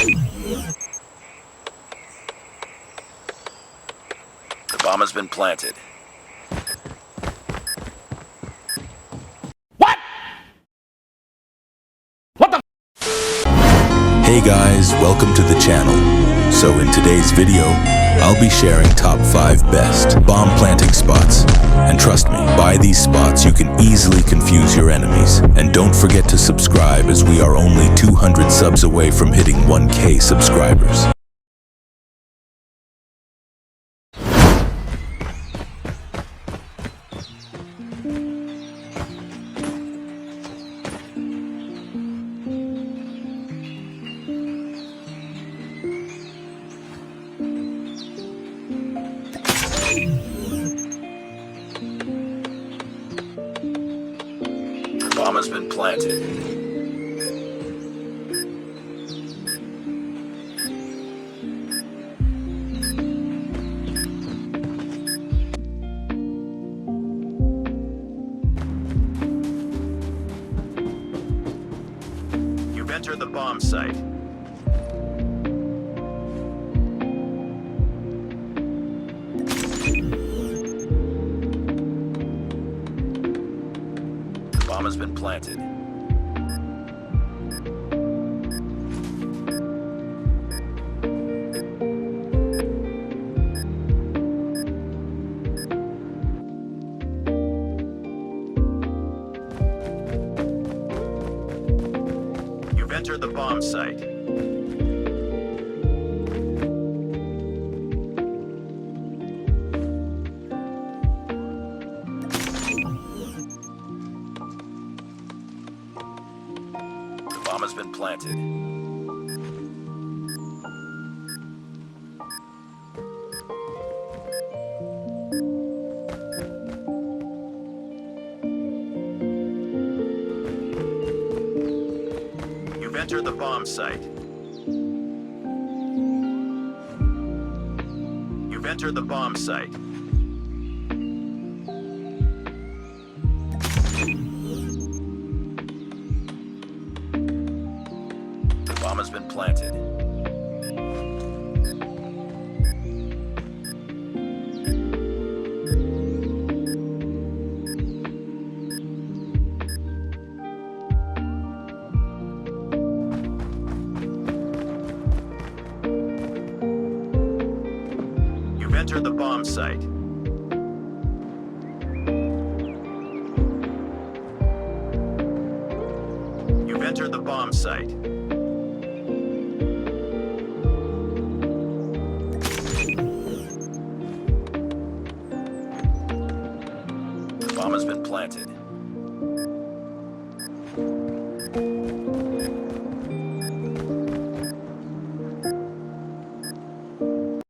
The bomb has been planted. Hey guys, welcome to the channel. So in today's video, I'll be sharing top 5 best bomb planting spots. And trust me, by these spots you can easily confuse your enemies. And don't forget to subscribe as we are only 200 subs away from hitting 1K subscribers. The bomb has been planted. You've entered the bomb site. The bomb has been planted. You've entered the bomb site. The bomb has been planted. You've entered the bomb site. You've entered the bomb site. The bomb has been planted. You've entered the bomb site. You've entered the bomb site. The bomb has been planted.